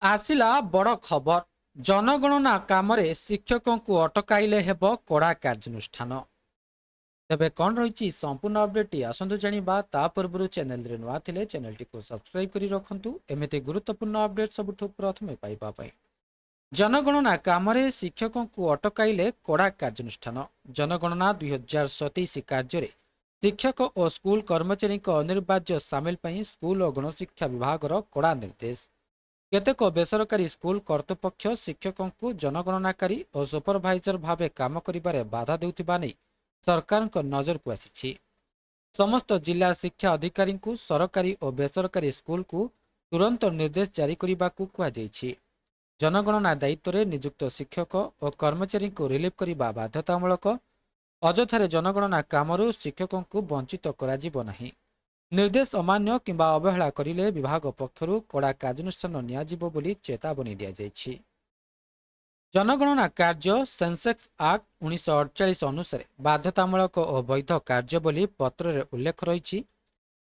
ଆସିଲା ବଡ଼ ଖବର। ଜନଗଣନା କାମରେ ଶିକ୍ଷକଙ୍କୁ ଅଟକାଇଲେ ହେବ କଡ଼ା କାର୍ଯ୍ୟାନୁଷ୍ଠାନ। ତେବେ କ'ଣ ରହିଛି ସମ୍ପୂର୍ଣ୍ଣ ଅପଡେଟଟି ଆସନ୍ତୁ ଜାଣିବା। ତା ପୂର୍ବରୁ ଚ୍ୟାନେଲରେ ନୂଆ ଥିଲେ ଚ୍ୟାନେଲଟିକୁ ସବସ୍କ୍ରାଇବ କରି ରଖନ୍ତୁ ଏମିତି ଗୁରୁତ୍ୱପୂର୍ଣ୍ଣ ଅପଡେଟ୍ ସବୁଠୁ ପ୍ରଥମେ ପାଇବା ପାଇଁ। ଜନଗଣନା କାମରେ ଶିକ୍ଷକଙ୍କୁ ଅଟକାଇଲେ କଡ଼ା କାର୍ଯ୍ୟାନୁଷ୍ଠାନ। ଜନଗଣନା 2027 କାର୍ଯ୍ୟରେ ଶିକ୍ଷକ ଓ ସ୍କୁଲ କର୍ମଚାରୀଙ୍କ ଅନିବାର୍ଯ୍ୟ ସାମିଲ ପାଇଁ ସ୍କୁଲ ଓ ଗଣଶିକ୍ଷା ବିଭାଗର କଡ଼ା ନିର୍ଦ୍ଦେଶ। କେତେକ ବେସରକାରୀ ସ୍କୁଲ କର୍ତ୍ତୃପକ୍ଷ ଶିକ୍ଷକଙ୍କୁ ଜନଗଣନାକାରୀ ଓ ସୁପରଭାଇଜର ଭାବେ କାମ କରିବାରେ ବାଧା ଦେଉଥିବା ନେଇ ସରକାରଙ୍କ ନଜରକୁ ଆସିଛି। ସମସ୍ତ ଜିଲ୍ଲା ଶିକ୍ଷା ଅଧିକାରୀଙ୍କୁ ସରକାରୀ ଓ ବେସରକାରୀ ସ୍କୁଲକୁ ତୁରନ୍ତ ନିର୍ଦ୍ଦେଶ ଜାରି କରିବାକୁ କୁହାଯାଇଛି। ଜନଗଣନା ଦାୟିତ୍ୱରେ ନିଯୁକ୍ତ ଶିକ୍ଷକ ଓ କର୍ମଚାରୀଙ୍କୁ ରିଲିଫ୍ କରିବା ବାଧ୍ୟତାମୂଳକ। ଅଯଥାରେ ଜନଗଣନା କାମରୁ ଶିକ୍ଷକଙ୍କୁ ବଞ୍ଚିତ କରାଯିବ ନାହିଁ। ନିର୍ଦ୍ଦେଶ ଅମାନ୍ୟ କିମ୍ବା ଅବହେଳା କରିଲେ ବିଭାଗ ପକ୍ଷରୁ କଡ଼ା କାର୍ଯ୍ୟାନୁଷ୍ଠାନ ନିଆଯିବ ବୋଲି ଚେତାବନୀ ଦିଆଯାଇଛି। ଜନଗଣନା କାର୍ଯ୍ୟ ସେନ୍ସେକ୍ସ ଆକ୍ଟ 1948 ଅନୁସାରେ ବାଧ୍ୟତାମୂଳକ ଓ ବୈଧ କାର୍ଯ୍ୟ ବୋଲି ପତ୍ରରେ ଉଲ୍ଲେଖ ରହିଛି।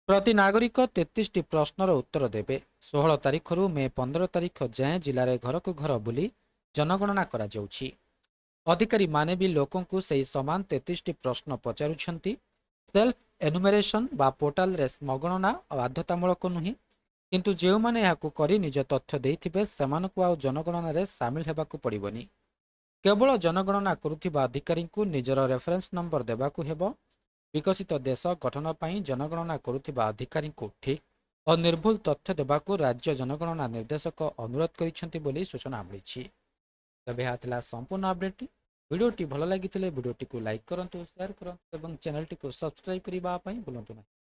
ପ୍ରତି ନାଗରିକ 33ଟି ପ୍ରଶ୍ନର ଉତ୍ତର ଦେବେ। 16 ତାରିଖରୁ ମେ 15 ତାରିଖ ଯାଏଁ ଜିଲ୍ଲାରେ ଘରକୁ ଘର ବୁଲି ଜନଗଣନା କରାଯାଉଛି। ଅଧିକାରୀମାନେ ବି ଲୋକଙ୍କୁ ସେହି ସମାନ 33ଟି ପ୍ରଶ୍ନ ପଚାରୁଛନ୍ତି। ସେଲ୍ଫ ଏନୁମେରେସନ ବା ପୋର୍ଟାଲରେ ଗଣନା ବାଧ୍ୟତାମୂଳକ ନୁହେଁ, କିନ୍ତୁ ଯେଉଁମାନେ ଏହାକୁ କରି ନିଜ ତଥ୍ୟ ଦେଇଥିବେ ସେମାନଙ୍କୁ ଆଉ ଜନଗଣନାରେ ସାମିଲ ହେବାକୁ ପଡ଼ିବନି। କେବଳ ଜନଗଣନା କରୁଥିବା ଅଧିକାରୀଙ୍କୁ ନିଜର ରେଫରେନ୍ସ ନମ୍ବର ଦେବାକୁ ହେବ। ବିକଶିତ ଦେଶ ଗଠନ ପାଇଁ ଜନଗଣନା କରୁଥିବା ଅଧିକାରୀଙ୍କୁ ଠିକ୍ ଓ ନିର୍ଭୁଲ ତଥ୍ୟ ଦେବାକୁ ରାଜ୍ୟ ଜନଗଣନା ନିର୍ଦ୍ଦେଶକ ଅନୁରୋଧ କରିଛନ୍ତି ବୋଲି ସୂଚନା ମିଳିଛି। ତେବେ ଏହା ଥିଲା ସମ୍ପୂର୍ଣ୍ଣ ଅପଡେଟ୍। ଭିଡ଼ିଓଟି ଭଲ ଲାଗିଥିଲେ ଭିଡ଼ିଓଟିକୁ ଲାଇକ୍ କରନ୍ତୁ, ସେୟାର କରନ୍ତୁ ଏବଂ ଚ୍ୟାନେଲଟିକୁ ସବସ୍କ୍ରାଇବ୍ କରିବା ପାଇଁ ଭୁଲନ୍ତୁ ନାହିଁ।